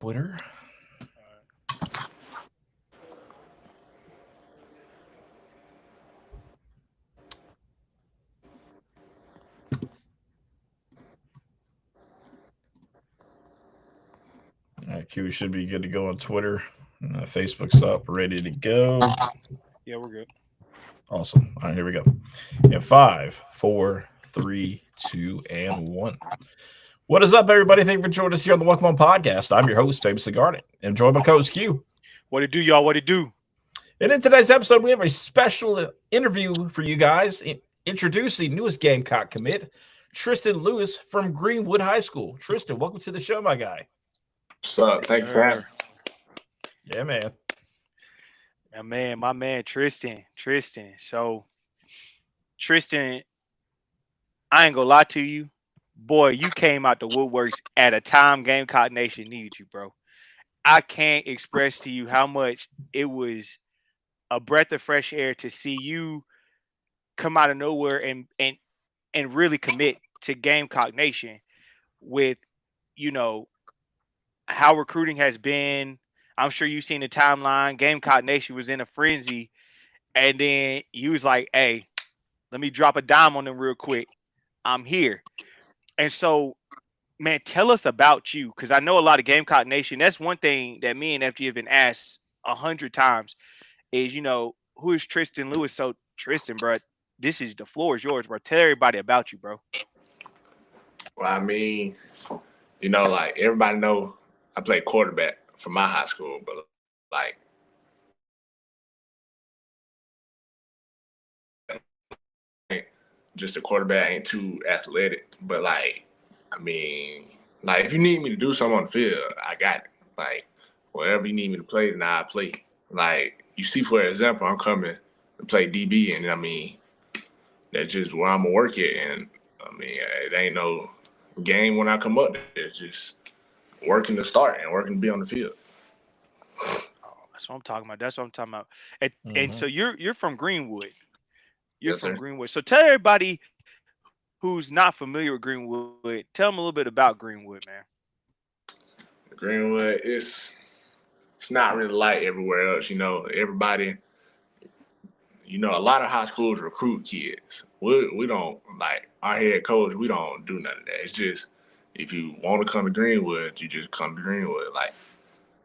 Twitter. All right, Q, we should be good to go on Twitter. Facebook's up, ready to go. Yeah, we're good. Awesome. All right, here we go. In five, four, three, two, and one. What is up, everybody? Thank you for joining us here on the Welcome On Podcast. I'm your host, Famous the Garden. I'm joined by co-host Q. What it do, y'all? What it do? And in today's episode, we have a special interview for you guys. Introducing newest Gamecock commit, Tristan Lewis from Greenwood High School. Tristan, welcome to the show, my guy. What's up? Thank you for having me. Yeah, man. My man, Tristan. So, Tristan, I ain't gonna lie to you. Boy, you came out the woodworks at a time Gamecock Nation needed you, bro. I can't express to you how much it was a breath of fresh air to see you come out of nowhere and really commit to Gamecock Nation with, how recruiting has been. I'm sure you've seen the timeline. Gamecock Nation was in a frenzy. And then you was like, hey, let me drop a dime on them real quick. I'm here. And so, man, tell us about you. Because I know a lot of Gamecock Nation. That's one thing that me and FG have been asked 100 times is, who is Tristan Lewis? So, Tristan, bro, the floor is yours, bro. Tell everybody about you, bro. Well, I mean, like everybody know I played quarterback for my high school, but like just a quarterback ain't too athletic. But like, I mean, like if you need me to do something on the field, I got it. Like whatever you need me to play, then I play. Like you see, for example, I'm coming to play DB, and I mean that's just where I'm gonna work at. And I mean, it ain't no game when I come up there. It's just working to start and working to be on the field. Oh, that's what I'm talking about. And so you're from Greenwood. You're Yes, from sir. Greenwood. So tell everybody who's not familiar with Greenwood, tell them a little bit about Greenwood, man. Greenwood, it's not really like everywhere else. Everybody. A lot of high schools recruit kids. We don't like our head coach. We don't do none of that. It's just if you want to come to Greenwood, you just come to Greenwood. Like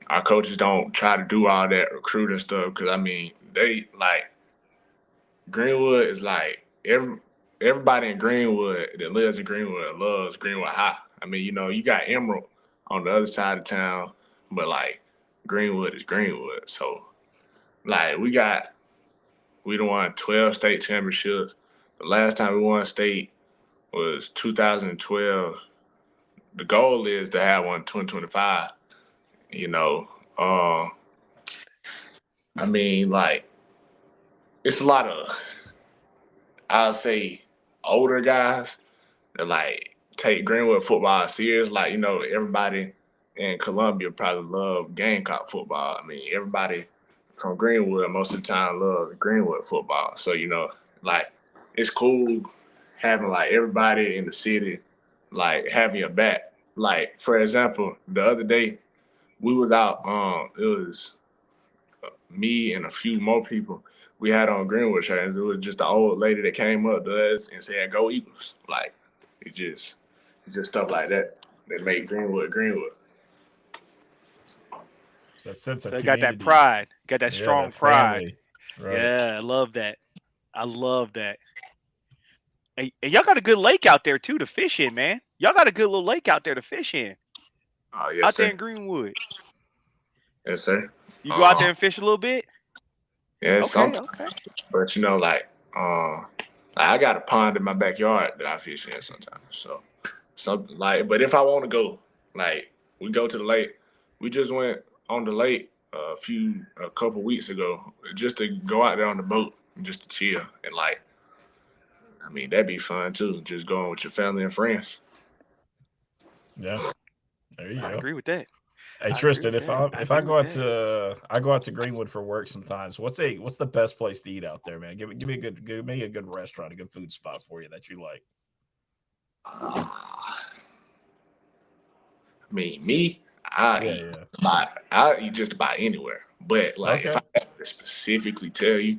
our coaches don't try to do all that recruiting stuff because I mean they like Greenwood is like everybody in Greenwood that lives in Greenwood loves Greenwood High. I mean, you got Emerald on the other side of town, but like Greenwood is Greenwood. So like we done won 12 state championships. The last time we won state was 2012. The goal is to have one 2025. You know, uh, I mean, like it's a lot of I'll say older guys that like take Greenwood football serious. Like everybody in Columbia probably love Gamecock football. I mean, everybody from Greenwood most of the time loves Greenwood football. So like it's cool having like everybody in the city like having your back. Like for example, the other day we was out. It was me and a few more people. We had on Greenwood shirts. It was just an old lady that came up to us and said, "Go Eagles!" Like it's just stuff like that that make Greenwood Greenwood. It's that sense of So they got that community. pride, got that Yeah, strong that pride. family. Right. Yeah, I love that. I love that. And y'all got a good lake out there too to fish in, man. Y'all got a good little lake out there to fish in, Oh yes, out there sir. in Greenwood. Yes, sir. You go out Uh, there and fish a little bit. yeah, Okay, sometimes, okay. but like I got a pond in my backyard that I fish in sometimes. So something like, but if I want to go, like we go to the lake. We just went on the lake a couple weeks ago just to go out there on the boat and just to chill and like I mean that'd be fun too. Just going with your family and friends. Yeah. There you I go. agree with that. Hey I agree Tristan, with if that. I I if I agree go with out that. to I go out to Greenwood for work sometimes, what's the best place to eat out there, man? Give me a good restaurant, a good food spot for you that you like. I mean, me, I'll eat just about anywhere. But like if Okay. I have to specifically tell you,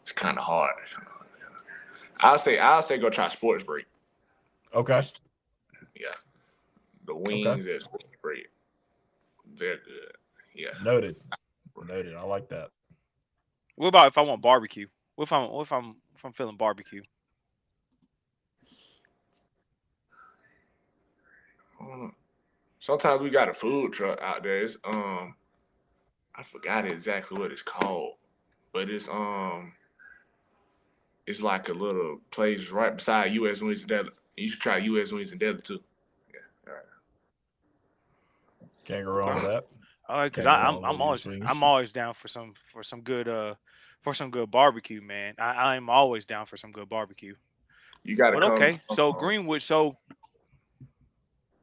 it's kind of hard. I'll say go try Sports Break. Okay. Yeah, the Okay. wings at Sports Break, they're good. Yeah, Noted. I like that. What about if I want barbecue? What if I'm feeling barbecue? Sometimes we got a food truck out there. It's I forgot exactly what it's called, but it's like a little place right beside U.S. Wings and Deli. You should try U.S. Wings and Deli too. Yeah, all Can't go wrong with that. All right, because Can't go wrong with I'm your always swings. down for some good barbecue, man. I'm always down for some good barbecue. You gotta But come. okay, so Greenwood, so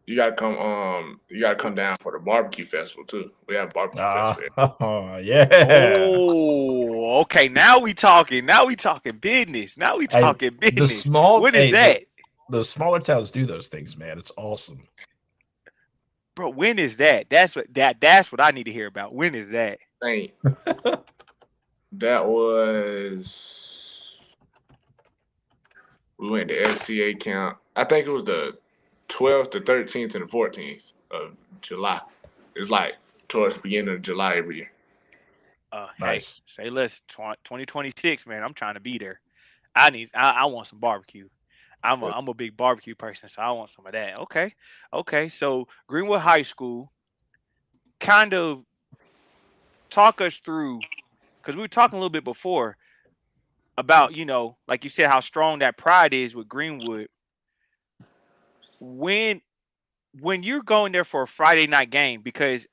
You gotta come. You gotta come down for the barbecue festival too. We have a barbecue festival. Yeah. oh, okay. Now we talking. Now we talking business. Now we Hey, talking the business. small What is that? The smaller towns do those things, man. It's awesome. Bro, when is that? That's what I need to hear about. When is that? Ain't that was we went to FCA camp. I think it was the 12th, the 13th, and the 14th of July. It's like towards the beginning of July every year. Nice. Hey, say less 2026, man. I'm trying to be there. I want some barbecue. I'm a big barbecue person, so I want some of that. Okay. So Greenwood High School, kind of talk us through, because we were talking a little bit before about, like you said, how strong that pride is with Greenwood. When you're going there for a Friday night game, because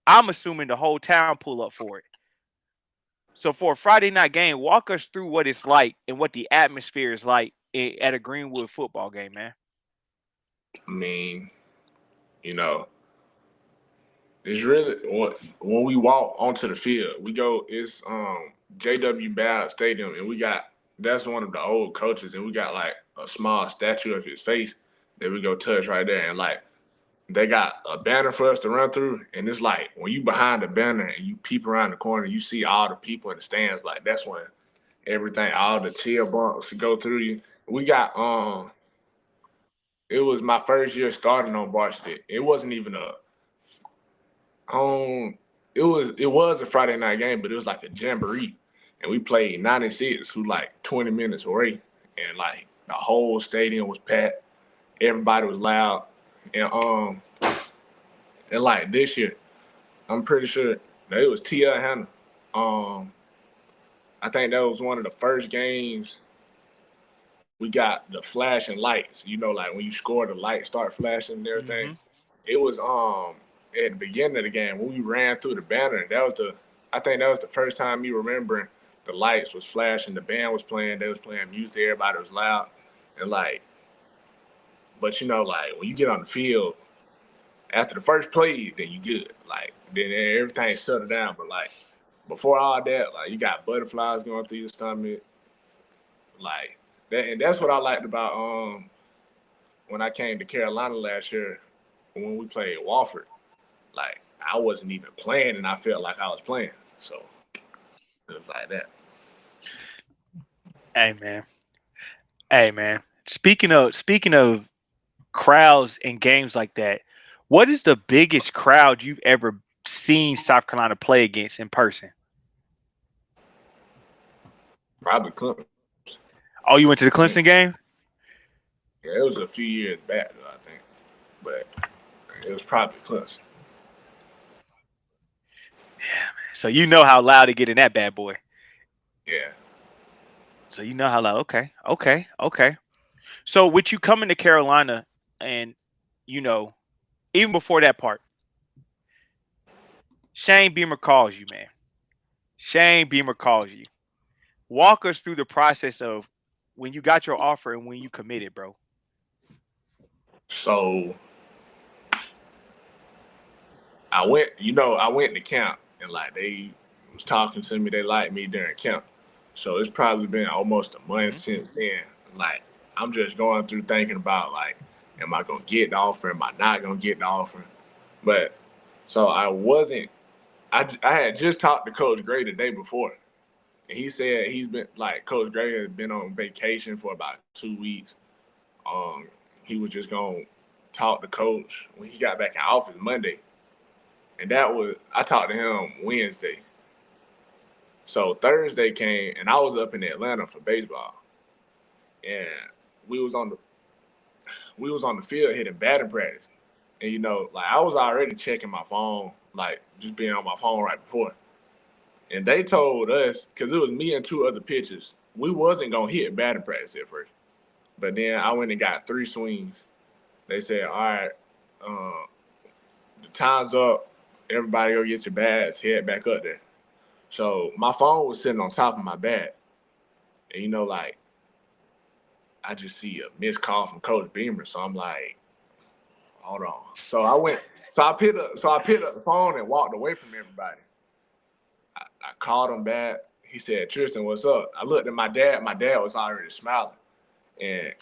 I'm assuming the whole town pull up for it. So for a Friday night game, walk us through what it's like and what the atmosphere is like at a Greenwood football game, man. I mean, it's really when we walk onto the field, we go. It's J.W. Ballard Stadium, and that's one of the old coaches, and we got like a small statue of his face that we go touch right there, and like they got a banner for us to run through, and it's like when you behind the banner and you peep around the corner, you see all the people in the stands. Like that's when everything, all the chill bumps go through you. We got it was my first year starting on varsity. It wasn't even it was a Friday night game, but it was like a jamboree, and we played 96, who like 20 minutes away, and like the whole stadium was packed. Everybody was loud, and like this year, I'm pretty sure that it was T.L. Hannah. I think that was one of the first games we got the flashing lights. Like when you score, the lights start flashing and everything. Mm-hmm. It was at the beginning of the game when we ran through the banner. I think that was the first time me remembering the lights was flashing, the band was playing, they was playing music, everybody was loud, and like, but like when you get on the field after the first play, then you good. Like then everything settled down. But like before all that, like you got butterflies going through your stomach, like that, and that's what I liked about when I came to Carolina last year when we played Wofford. Like I wasn't even playing, and I felt like I was playing. So it was like that. Hey man. Speaking of crowds and games like that, what is the biggest crowd you've ever seen South Carolina play against in person? Probably Clemson. Oh, you went to the Clemson game? Yeah, it was a few years back, though, I think, but it was probably Clemson. Yeah, man. So you know how loud it get in that bad boy. Yeah. So you know how loud. Okay. So with you coming to Carolina, and even before that part, Shane Beamer calls you, man. Shane Beamer calls you. Walk us through the process of when you got your offer and when you committed, bro. So I went to camp, and like they was talking to me, they liked me during camp. So it's probably been almost a month since then. Like I'm just going through thinking about like, am I gonna get the offer? Am I not gonna get the offer? But so I wasn't. I had just talked to Coach Gray the day before, and he said he's been like Coach Gray has been on vacation for about 2 weeks. He was just gonna talk to Coach when he got back in office Monday, and I talked to him Wednesday. So Thursday came, and I was up in Atlanta for baseball, and we was on the field hitting batting practice, and like I was already checking my phone, like just being on my phone right before, and they told us because it was me and 2 other pitchers, we wasn't gonna hit batting practice at first, but then I went and got 3 swings. They said, all right, the time's up. Everybody go get your bats, head back up there. So my phone was sitting on top of my bat. And like I just see a missed call from Coach Beamer. So I'm like, hold on. So I picked up the phone and walked away from everybody. I called him back. He said, Tristan, what's up? I looked at my dad. My dad was already smiling. And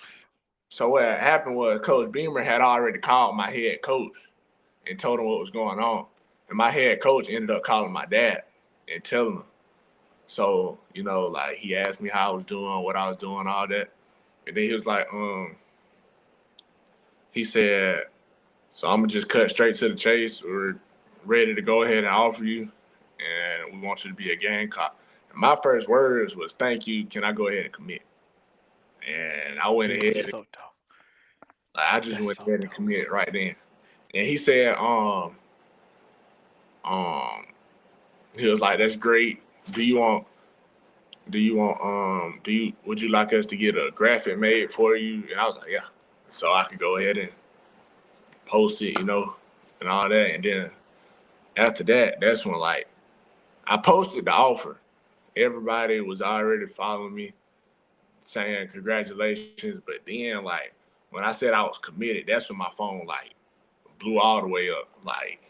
so what happened was Coach Beamer had already called my head coach and told him what was going on. And my head coach ended up calling my dad and telling him. So, like he asked me how I was doing, what I was doing, all that. And then he was like, he said, so I'm going to just cut straight to the chase. We're ready to go ahead and offer you, and we want you to be a Gamecock. And my first words was, thank you. Can I go ahead and commit? And I went ahead. So dope. I just went ahead and committed right then. And he said, he was like, that's great. Would you like us to get a graphic made for you? And I was like, yeah. So I could go ahead and post it, and all that. And then after that, that's when like I posted the offer. Everybody was already following me saying congratulations. But then like when I said I was committed, that's when my phone like blew all the way up. Like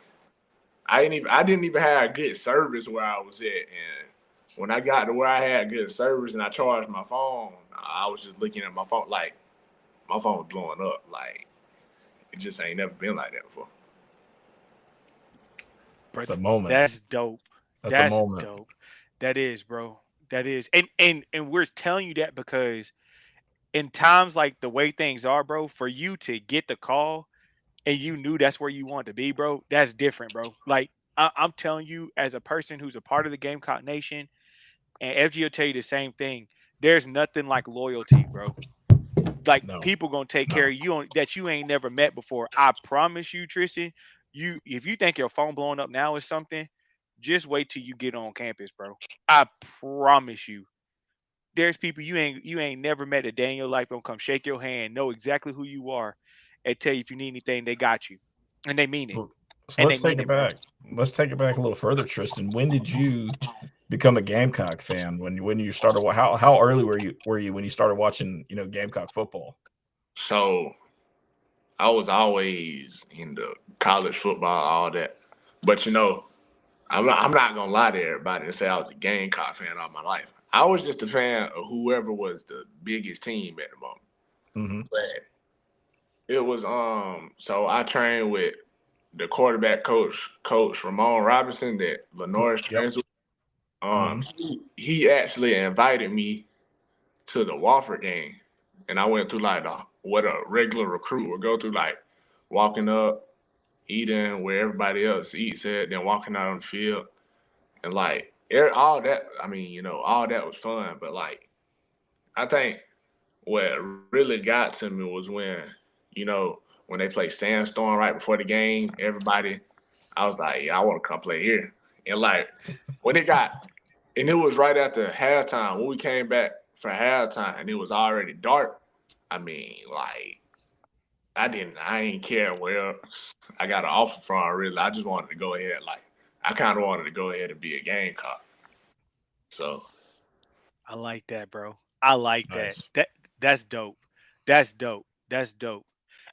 I didn't even have good service where I was at. And when I got to where I had good service and I charged my phone, I was just looking at my phone like my phone was blowing up. Like it just ain't never been like that before. It's a moment. That's dope. That's a moment. Dope. That is, bro. That is. And we're telling you that because in times like the way things are, bro, for you to get the call and you knew that's where you wanted to be, bro, that's different, bro. Like I'm telling you, as a person who's a part of the Gamecock Nation, and FG will tell you the same thing. There's nothing like loyalty, bro. Like people gonna take care of you that you ain't never met before. I promise you, Tristan. If you think your phone blowing up now is something, just wait till you get on campus, bro. I promise you. There's people you ain't never met a day in your life gonna come shake your hand, know exactly who you are, and tell you if you need anything, they got you, and they mean it. So let's take it back. Let's take it back a little further, Tristan. When did you become a Gamecock fan? When you started? How early were you when you started watching Gamecock football? So I was always into college football, all that. But I'm not gonna lie to everybody and say I was a Gamecock fan all my life. I was just a fan of whoever was the biggest team at the moment. Mm-hmm. But it was so I trained with the quarterback coach Ramon Robinson that Lenore's trains with. He actually invited me to the Wofford game, and I went through like what a regular recruit would go through, like walking up, eating where everybody else eats at, then walking out on the field, and like all that. I mean, all that was fun, but like I think what really got to me was when they played Sandstorm right before the game. Everybody, I was like, yeah, I want to come play here. And like when it was right after halftime, when we came back for halftime and it was already dark. I mean, like I ain't care where I got an offer from, really. I just wanted to go ahead. Like I kind of wanted to go ahead and be a Gamecock. So I like that, bro. I like Nice. that. That's dope. That's dope. That's dope.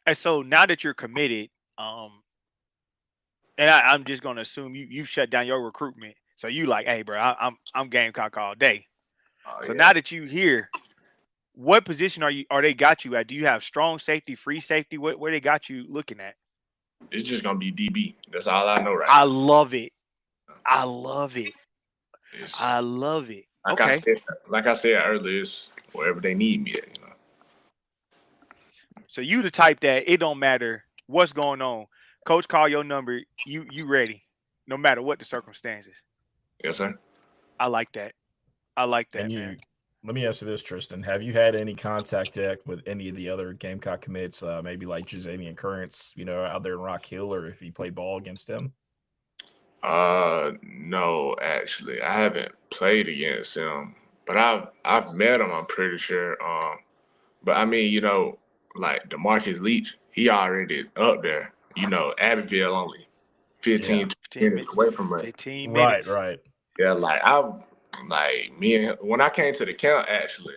And so now that you're committed, and I'm just gonna assume you've shut down your recruitment. So you like, hey, bro, I'm Gamecock all day. So now that you here, what position are they got you at? Do you have strong safety, free safety? Where they got you looking at? It's just gonna be DB. That's all I know right I now. love it. I love it. It's, I love it. like Okay. I said earlier, it's wherever they need me at. So you the type that it don't matter what's going on. Coach call your number, you ready, no matter what the circumstances. Yes, sir. I like that. I like that, And man. let me ask you this, Tristan. Have you had any contact yet with any of the other Gamecock commits, maybe like Jazamian Currents, out there in Rock Hill, or if you played ball against them? No, actually, I haven't played against him, but I've met him. I'm pretty sure. But I mean, like DeMarcus Leach, he already up there. Abbeville only 15 minutes away from us. 15 minutes. Right. Yeah, me and him, when I came to the camp, actually,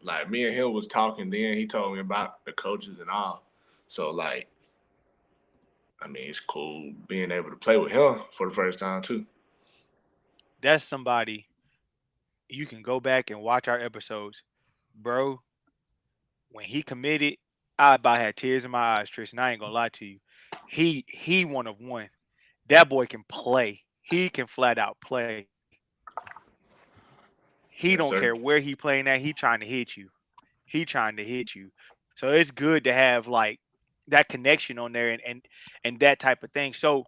like me and him was talking. Then he told me about the coaches and all. So like, I mean, it's cool being able to play with him for the first time too. That's somebody you can go back and watch our episodes, bro. When he committed, I about had tears in my eyes, Tristan. I ain't gonna lie to you. He one of one. That boy can play. He can flat out play. He Yes, don't sir. care where he playing at. He trying to hit you. He trying to hit you. So it's good to have like that connection on there and that type of thing. So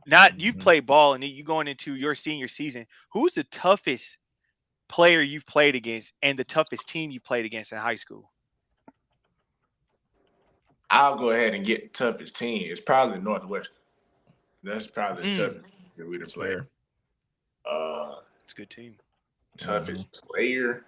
now you've played ball and you going into your senior season. Who's the toughest player you've played against and the toughest team you played against in high school? I'll go ahead and get the toughest team. It's probably Northwestern. That's probably the toughest that we'd have played. It's a good team. Toughest player.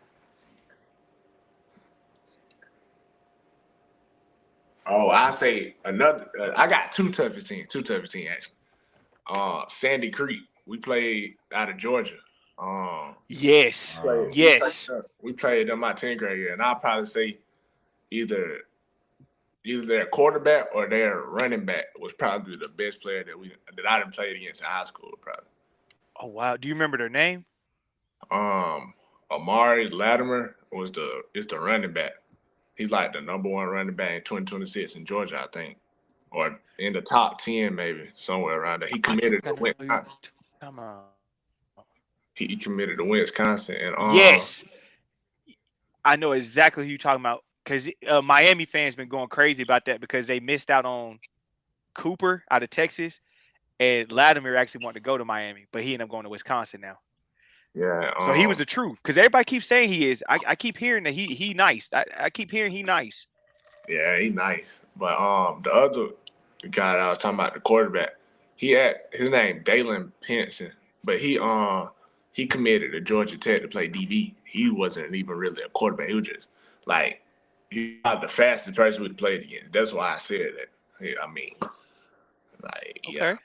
Oh, I say another. I got two toughest teams actually. Sandy Creek. We played out of Georgia. Yes. We played them my 10th grade year, and I'll probably say either their quarterback or their running back was probably the best player that I done played against in high school, probably. Oh wow. Do you remember their name? Amari Latimer is the running back. He's like the number one running back in 2026 in Georgia, I think. Or in the top 10, maybe, somewhere around there. He committed to Wisconsin. He committed to Wisconsin. And yes. I know exactly who you're talking about. Because Miami fans been going crazy about that because they missed out on Cooper out of Texas, and Latimer actually wanted to go to Miami, but he ended up going to Wisconsin now. Yeah. So he was the truth because everybody keeps saying he is. I keep hearing that he nice. I keep hearing he nice. Yeah, he nice. But the other guy that I was talking about, the quarterback, his name Dalen Pinson, but he committed to Georgia Tech to play DB. He wasn't even really a quarterback. He was just like. He's not the fastest person we've played against. That's why I said that. Yeah, I mean, like, yeah. Okay.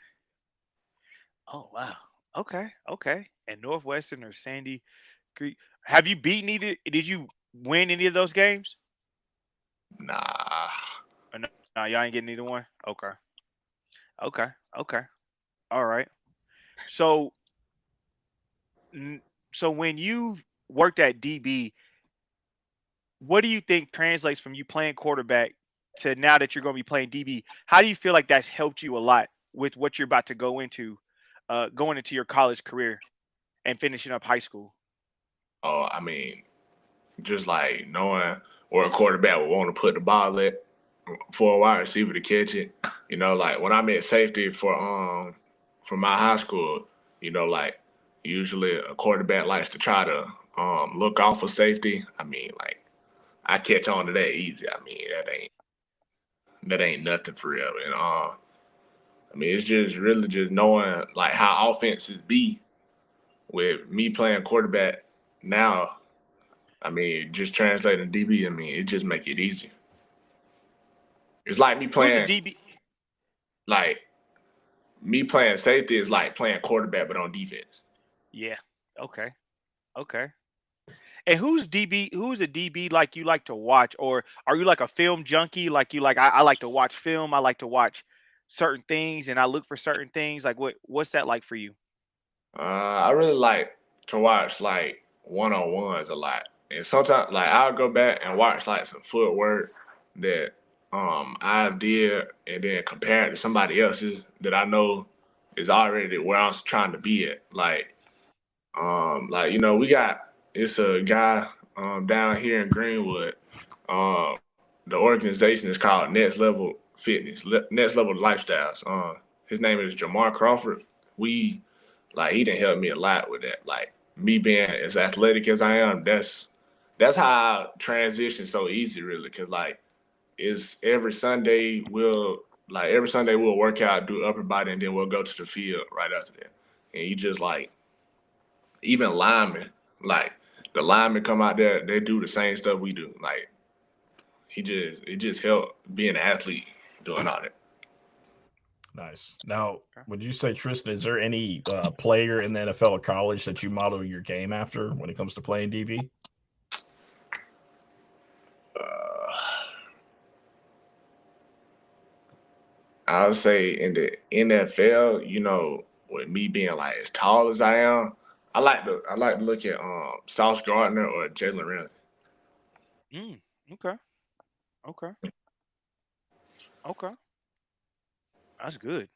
Oh wow. Okay. And Northwestern or Sandy Creek. Have you beaten either? Did you win any of those games? Nah. No, y'all ain't getting either one. Okay. All right. So when you worked at DB, what do you think translates from you playing quarterback to now that you're going to be playing DB? How do you feel like that's helped you a lot with what you're about to go into, going into your college career and finishing up high school? Oh, I mean, just like knowing where a quarterback would want to put the ball at for a wide receiver to catch it. Like when I'm at safety for my high school, like usually a quarterback likes to try to look off for safety. I mean, like. I catch on to that easy. I mean, that ain't nothing for real. And I mean, it's just really just knowing like how offenses be with me playing quarterback now. I mean, just translating DB. I mean, it just make it easy. It's like me playing DB. Like me playing safety is like playing quarterback but on defense. Yeah. Okay. And who's a DB like you like to watch, or are you like a film junkie? Like I like to watch film. I like to watch certain things, and I look for certain things. Like what's that like for you? I really like to watch like one-on-ones a lot, And sometimes like I'll go back and watch like some footwork that I did and then compare it to somebody else's that I know is already where I'm trying to be at. Like you know, it's a guy down here in Greenwood. Um, the organization is called Next Level Fitness, Next Level Lifestyles. His name is Jamar Crawford. He didn't help me a lot with that. Like me being as athletic as I am, that's how I transition so easy, really. Cause like it's every Sunday we'll work out, do upper body, and then we'll go to the field right after that. And you just like even linemen, like the linemen come out there, they do the same stuff we do. Like it just helped being an athlete doing all that. Nice. Now, would you say, Tristan, is there any player in the NFL or college that you model your game after when it comes to playing DB? I would say in the NFL, you know, with me being like as tall as I am, I like to look at Sauce Gardner or Jalen Ramsey. Okay. Okay. Okay. That's good.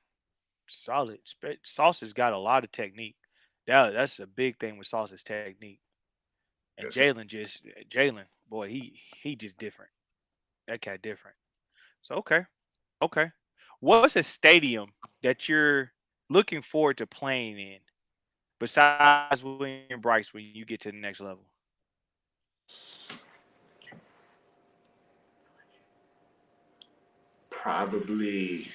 Solid. Sauce has got a lot of technique. That's a big thing with Sauce's technique. And Yes. Jalen, boy, he just different. That cat different. So okay. What's a stadium that you're looking forward to playing in besides William Bryce when you get to the next level? Probably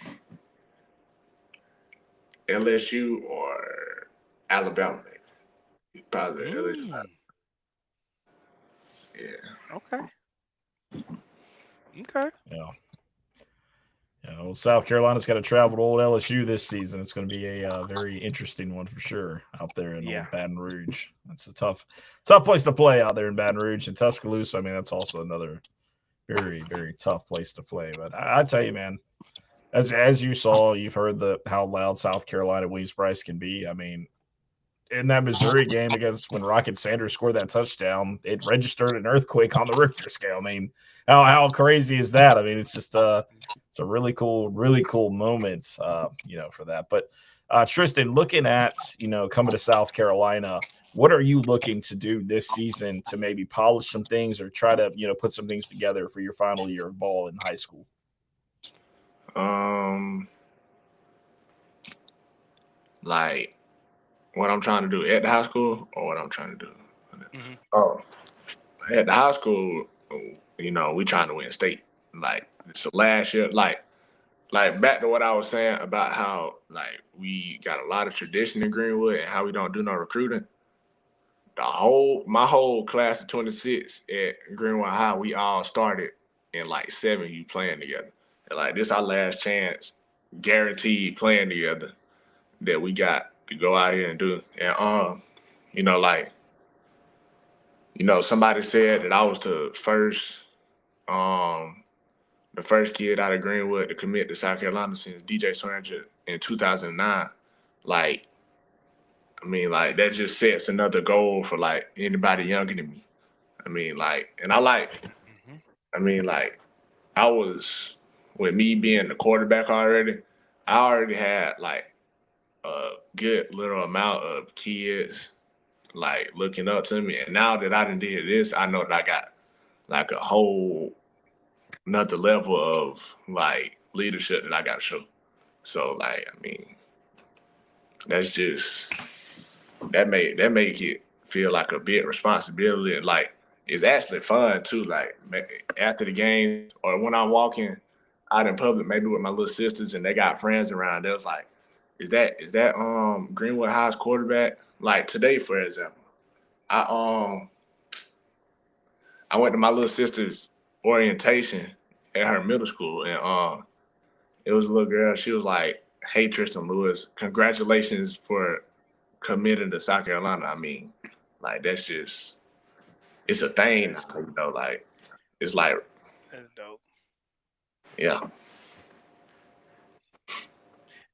LSU or Alabama. Probably LSU. Mm, Yeah. okay. Okay. Yeah. Well, South Carolina's got to travel to old LSU this season. It's going to be a very interesting one for sure out there in Yeah. old Baton Rouge. That's a tough place to play out there in Baton Rouge and Tuscaloosa. I mean, that's also another very, very tough place to play. But I tell you, man, as you saw, you've heard how loud South Carolina Williams Bryce can be. I mean, in that Missouri game against when Rocket Sanders scored that touchdown, it registered an earthquake on the Richter scale. I mean, how crazy is that? I mean, it's just it's a really cool moment, for that. But Tristan, looking at coming to South Carolina, what are you looking to do this season to maybe polish some things or try to put some things together for your final year of ball in high school? Like what I'm trying to do at the high school or what I'm trying to do. Mm-hmm. Oh, at the high school, you know, we trying to win state. Like so last year, like back to what I was saying about how like we got a lot of tradition in Greenwood and how we don't do no recruiting. My whole class of 26 at Greenwood High, we all started in like 7U playing together. And like this our last chance, guaranteed playing together that we got to go out here and do. And you know, like, you know, somebody said that I was the first kid out of Greenwood to commit to South Carolina since DJ Swearinger in 2009. Like, I mean, like that just sets another goal for like anybody younger than me. I mean, like, and Mm-hmm. I mean, like, I was with me being the quarterback already. I already had like a good little amount of kids like looking up to me, and now that I done did this, I know that I got like a whole another level of like leadership that I got to show. So like, I mean, that's just that make it feel like a big responsibility. And like, it's actually fun too. Like after the game or when I'm walking out in public, maybe with my little sisters and they got friends around, they was like, "Is that Greenwood High's quarterback?" Like today, for example, I I went to my little sister's orientation at her middle school, and it was a little girl. She was like, "Hey, Tristan Lewis, congratulations for committing to South Carolina." I mean, like it's a thing, That's cool. you know. Like it's like, That's dope. yeah.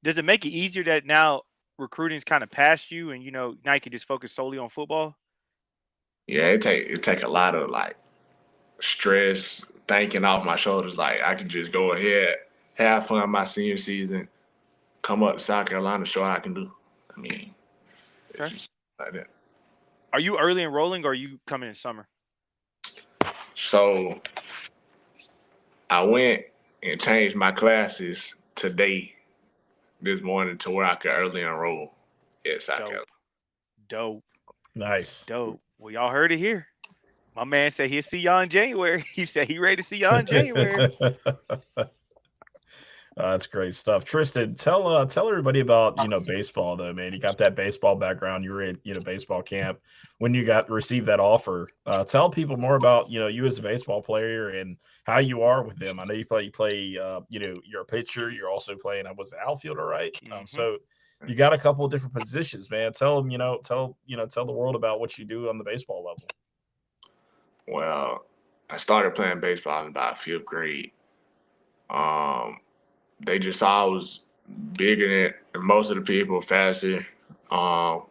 Does it make it easier that now recruiting's kind of past you and now you can just focus solely on football? Yeah, it take a lot of like stress, thinking off my shoulders. Like I could just go ahead, have fun my senior season, come up to South Carolina, show how I can do. I mean, it's Okay. just like that. Are you early enrolling or are you coming in summer? So I went and changed my classes today, this morning, to where I could early enroll at South Carolina. Dope. Nice. Dope. Well, y'all heard it here. My man said he'll see y'all in January. He said he ready to see y'all in January. That's great stuff. Tristan, tell everybody about baseball though, man. You got that baseball background. You were at baseball camp when you received that offer. Tell people more about you as a baseball player and how you are with them. I know you play. You're a pitcher. You're also playing. I was an outfielder, right? So you got a couple of different positions, man. Tell them, tell the world about what you do on the baseball level. Well, I started playing baseball in about fifth grade. They just saw I was bigger than most of the people, faster. And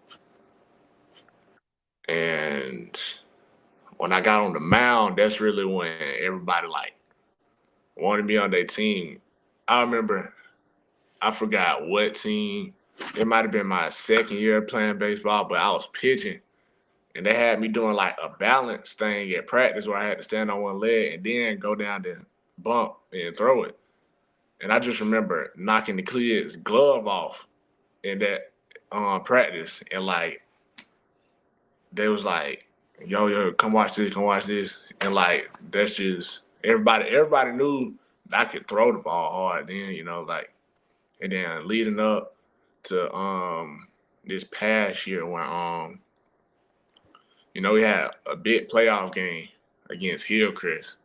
when I got on the mound, that's really when everybody like wanted me on their team. I remember, I forgot what team. It might have been my second year playing baseball, but I was pitching, and they had me doing like a balance thing at practice where I had to stand on one leg and then go down the bump and throw it. And I just remember knocking the kid's glove off in that practice, and like they was like, "Yo, come watch this," and like that's just everybody knew I could throw the ball hard. Then like, and then leading up to this past year when we had a big playoff game against Hillcrest.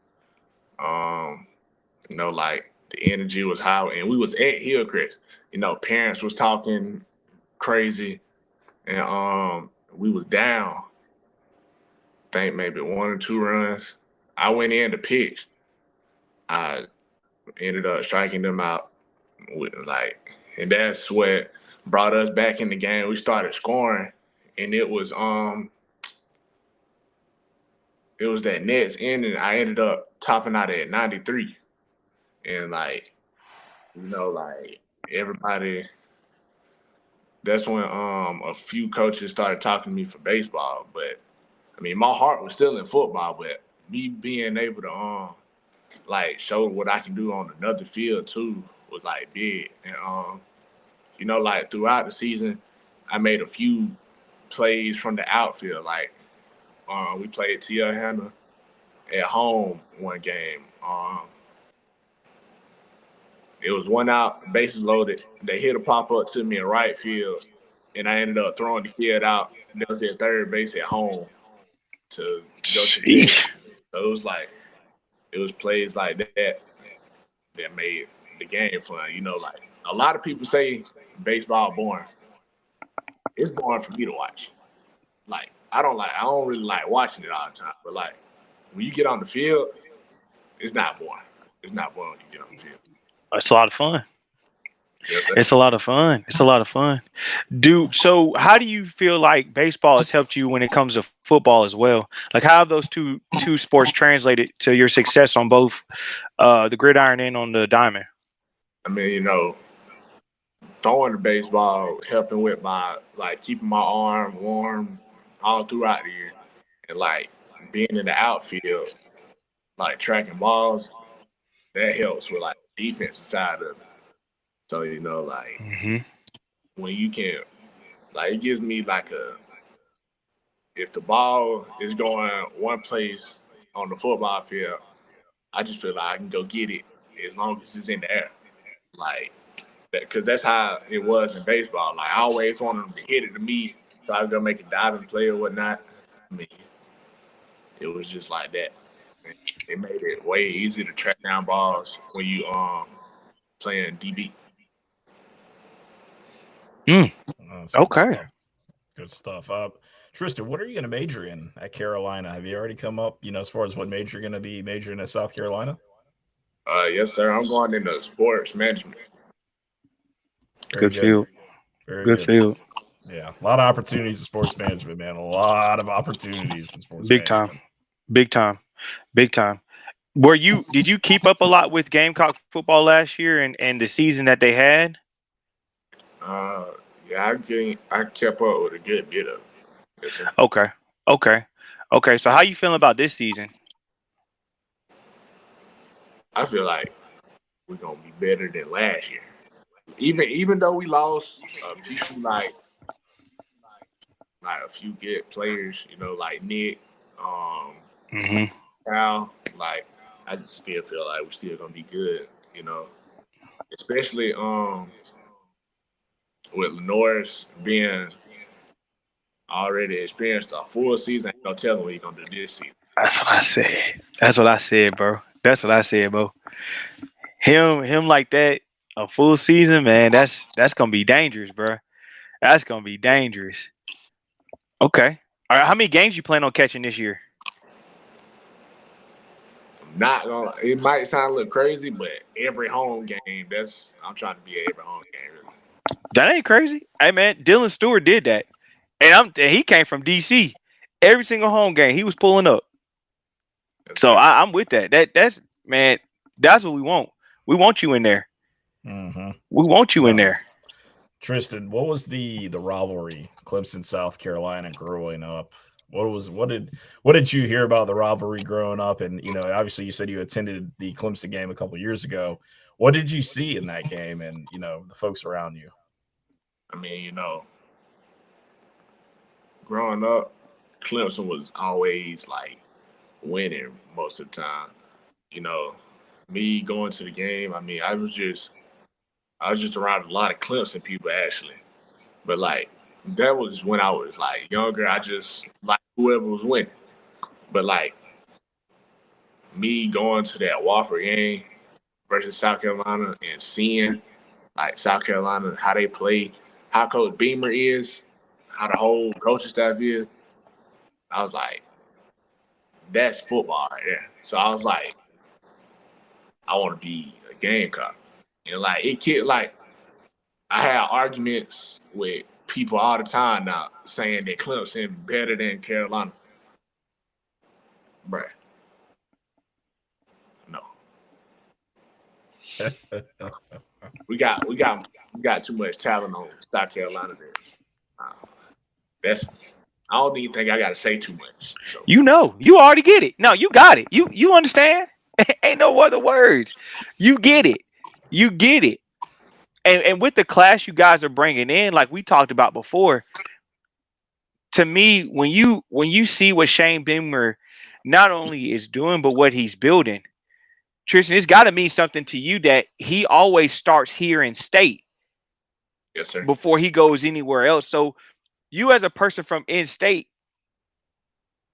Like the energy was high, and we was at Hillcrest. Parents was talking crazy, and we was down. I think maybe 1 or 2 runs. I went in to pitch. I ended up striking them out and that's what brought us back in the game. We started scoring, and it was that next inning. I ended up topping out at 93, and like everybody. That's when a few coaches started talking to me for baseball, but I mean my heart was still in football. But me being able to show what I can do on another field too was like big. And like throughout the season, I made a few plays from the outfield. Like we played T.L. Hanna at home one game. It was one out, bases loaded. They hit a pop up to me in right field, and I ended up throwing the kid out. That was at third base at home to go to the game. So it was plays like that made the game fun. Like a lot of people say baseball boring. It's boring for me to watch. Like I don't really like watching it all the time. But like when you get on the field, it's not boring. It's not boring when you get on the field. It's a lot of fun. Yes, It's a lot of fun. It's a lot of fun. Dude, so how do you feel like baseball has helped you when it comes to football as well? Like how have those two sports translated to your success on both the gridiron and on the diamond? I mean, throwing the baseball, helping with my keeping my arm warm all throughout the year, and like being in the outfield, like tracking balls, that helps with like the defensive side of it. So when you can, it gives me if the ball is going one place on the football field, I just feel like I can go get it as long as it's in the air, because that's how it was in baseball. Like I always wanted them to hit it to me, so I would go make a diving play or whatnot. I mean, it was just like that. It made it way easier to track down balls when you playing DB. Okay. Good stuff. Tristan, what are you going to major in at Carolina? Have you already come up, as far as what major you're going to be majoring at South Carolina? Yes, sir. I'm going into sports management. Good field. Good field. Yeah, a lot of opportunities in sports management, man. A lot of opportunities in sports Big time, management. big time, big time. Did you keep up a lot with Gamecock football last year and the season that they had? Uh, yeah, I kept up with a good bit of it. Yes, sir. Okay, okay, okay. So how you feeling about this season? I feel like we're gonna be better than last year. Even though we lost a few like a few good players, like Nick, um, Hmm. Cal, like I just still feel like we're still gonna be good, especially with Lenore's being already experienced a full season. Ain't no telling what he's gonna do this season. That's what I said. That's what I said, bro. That's what I said, bro. Him like that, a full season, man. That's gonna be dangerous, bro. That's gonna be dangerous. Okay. All right. How many games you plan on catching this year? Not gonna. It might sound a little crazy, but every home game. I'm trying to be at every home game. Really. That ain't crazy. Hey man, Dylan Stewart did that, and he came from DC. Every single home game, he was pulling up. So I'm with that. That's man. That's what we want. We want you in there. Mm-hmm. We want you in there. Tristan, what was the rivalry Clemson South Carolina growing up? What did you hear about the rivalry growing up? And obviously you said you attended the Clemson game a couple of years ago. What did you see in that game and the folks around you? I mean, growing up, Clemson was always like winning most of the time. You know, me going to the game, I mean, I was just around a lot of Clemson people actually. But like that was when I was like younger. I just like whoever was winning. But like me going to that Wofford game versus South Carolina and seeing like South Carolina, how they play, how Coach Beamer is, how the whole coaching staff is, I was like, that's football right there. So I was like, I want to be a Gamecock. And like like I had arguments with people all the time now saying that Clemson better than Carolina. Bruh. No. we got too much talent on South Carolina there. That's I don't even think I gotta say too much. So You already get it. No, you got it. You understand? Ain't no other words. You get it. You get it. And with the class you guys are bringing in, like we talked about before, to me, when you see what Shane Beamer not only is doing, but what he's building, Tristan, it's got to mean something to you that he always starts here in state. Yes, sir. Before he goes anywhere else. So you as a person from in-state,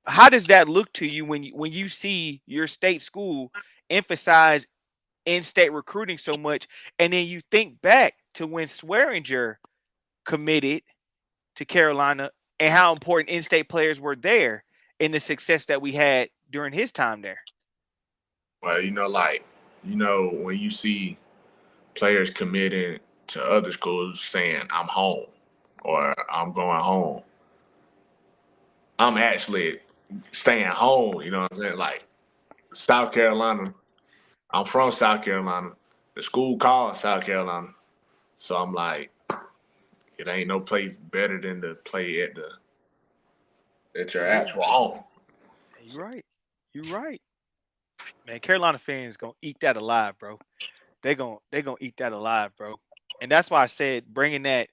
how does that look to you when you see your state school emphasize in-state recruiting so much, and then you think back to when Swearinger committed to Carolina and how important in-state players were there in the success that we had during his time there? Well, when you see players committing to other schools saying I'm home or I'm going home, I'm actually staying home, you know what I'm saying? Like South Carolina, I'm from South Carolina. The school calls South Carolina. So I'm like, it ain't no place better than to play at your actual home. You're right. You're right. Man, Carolina fans gonna eat that alive, bro. They gonna eat that alive, bro. And that's why I said bringing that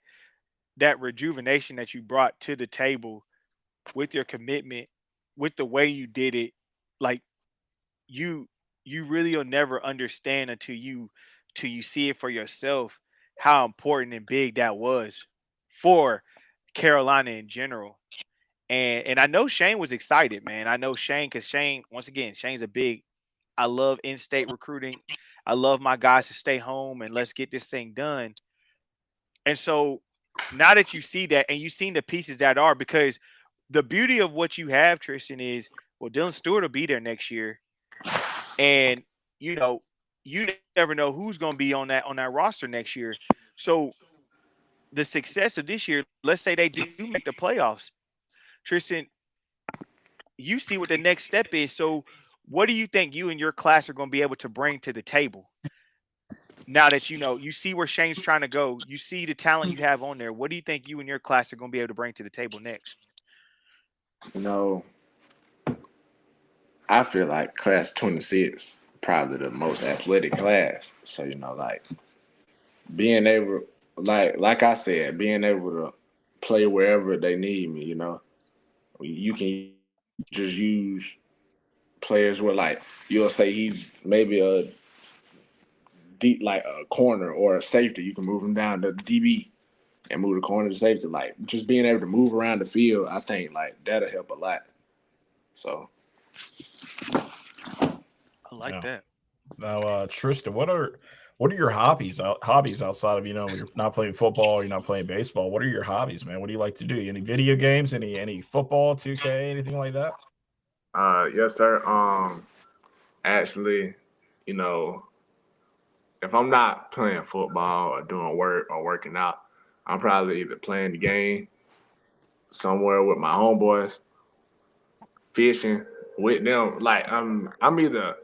rejuvenation that you brought to the table with your commitment, with the way you did it, like you you really will never understand until you see it for yourself how important and big that was for Carolina in general. And I know Shane was excited, man. I know Shane because Shane, once again, Shane's a big. I love in-state recruiting. I love my guys to stay home and let's get this thing done. And so now that you see that and you've seen the pieces that are, because the beauty of what you have, Tristan, is well, Dylan Stewart will be there next year. And you never know who's gonna be on that roster next year. So the success of this year, let's say they do make the playoffs, Tristan, you see what the next step is. So what do you think you and your class are going to be able to bring to the table? Now that you see where Shane's trying to go, you see the talent you have on there. What do you think you and your class are going to be able to bring to the table next? I feel like class 26 probably the most athletic class. So, like being able, like I said, being able to play wherever they need me, you can just use players where like you'll say he's maybe a deep like a corner or a safety. You can move him down to DB and move the corner to safety. Like just being able to move around the field, I think like that'll help a lot. So I like that. Now, Tristan, what are your hobbies outside of you're not playing football, you're not playing baseball? What are your hobbies, man? What do you like to do? Any video games? Any football, 2K, anything like that? Yes, sir. Actually, if I'm not playing football or doing work or working out, I'm probably either playing the game somewhere with my homeboys, fishing with them. Like I'm either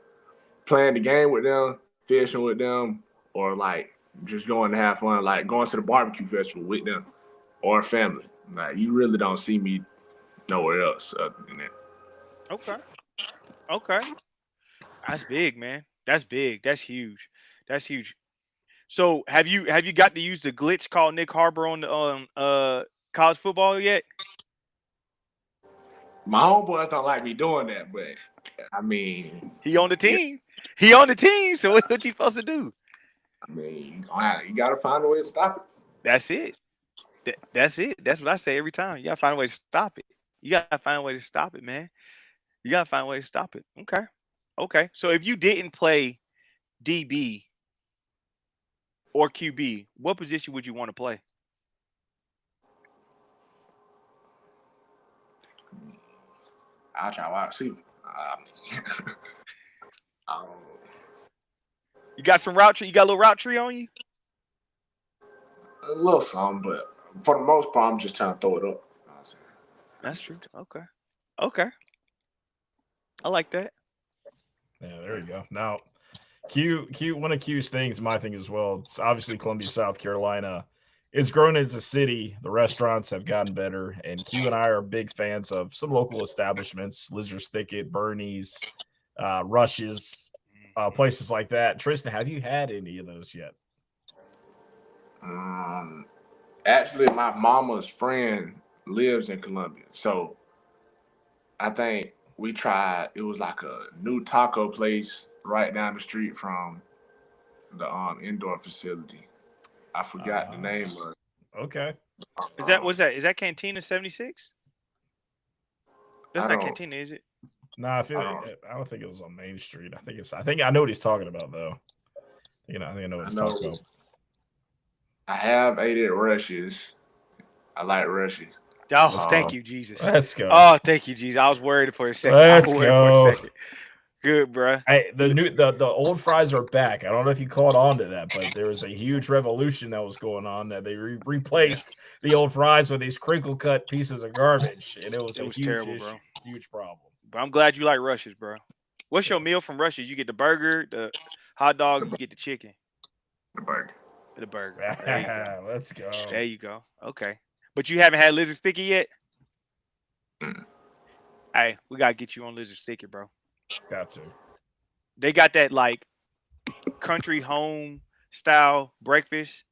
playing the game with them, fishing with them, or like just going to have fun, like going to the barbecue festival with them or family. Like you really don't see me nowhere else other than that. Okay. That's big, man. That's big. That's huge. That's huge. So have you got to use the glitch called Nick Harbor on the college football yet? My homeboys don't like me doing that, but I mean, he on the team. He on the team. So what you supposed to do? I mean, you gotta find a way to stop it. That's it. That's it. That's what I say every time. You gotta find a way to stop it. You gotta find a way to stop it, man. You gotta find a way to stop it. Okay. So if you didn't play DB or QB, what position would you want to play? I'll try wide receiver. You got some route tree? You got a little route tree on you? A little something, but for the most part, I'm just trying to throw it up. That's true. Okay. I like that. Yeah, there you go. Now, Q, one of Q's things, my thing as well, it's obviously Columbia, South Carolina. It's grown as a city. The restaurants have gotten better, and Q and I are big fans of some local establishments, Lizard's Thicket, Bernie's, Rush's, places like that. Tristan, have you had any of those yet? Actually, my mama's friend lives in Columbia, so I think we tried. It was like a new taco place right down the street from the indoor facility. I forgot the name of it. Okay. Is that Cantina 76? That's not Cantina, is it? No, I don't think it was on Main Street. I think I know what he's talking about though. I think I know what he's talking about. I have ate at Rush's. I like Rush's. Oh, thank you, Jesus. Let's go. Oh, thank you, Jesus. I was worried for a second. Let's go. Good, bro. Hey, the old fries are back. I don't know if you caught on to that, but there was a huge revolution that was going on that they replaced the old fries with these crinkle cut pieces of garbage, and it was huge terrible, issue, bro. Huge problem. But I'm glad you like Rush's, bro. What's your meal from Rush's? You get the burger, the hot dog, you get the chicken. The burger. There you go. Let's go. There you go. Okay. But you haven't had Lizard Sticky yet? Hey, we gotta get you on Lizard Sticky, bro. Got to. They got that like country home style breakfast,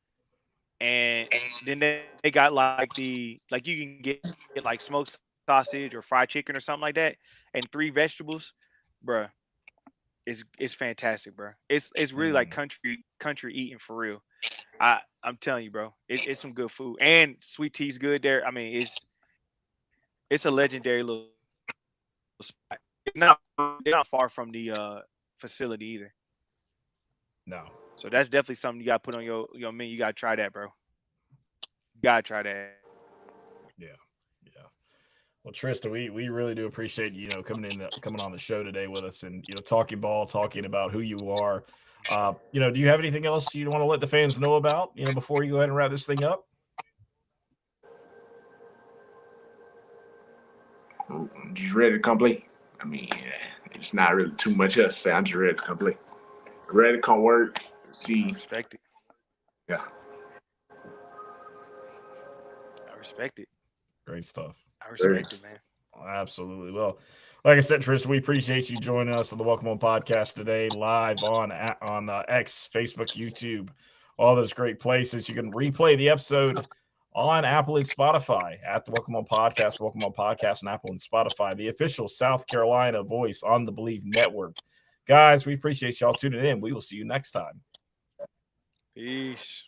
and then they got like you can get like smoked sausage or fried chicken or something like that, and 3 vegetables, bro. It's fantastic, bro. It's really like country eating for real. I'm telling you, bro. It's some good food, and sweet tea's good there. I mean, it's a legendary little spot. They're not far from the facility either. No. So that's definitely something you got to put on your menu. You got to try that, bro. You got to try that. Yeah. Well, Tristan, we really do appreciate coming on the show today with us and talking ball, talking about who you are. Do you have anything else you want to let the fans know about before you go ahead and wrap this thing up? just ready to come play. I mean, it's not really too much else to say. I'm just ready to come play. Ready to come work, see. I respect it. Yeah. I respect it. Great stuff. I respect it, man. Absolutely. Well, like I said, Tristan, we appreciate you joining us on the Welcome On podcast today, live on X, Facebook, YouTube, all those great places. You can replay the episode on Apple and Spotify at the Welcome On podcast, Welcome On podcast, and Apple and Spotify, the official South Carolina voice on the Believe Network. Guys, we appreciate y'all tuning in. We will see you next time. Peace.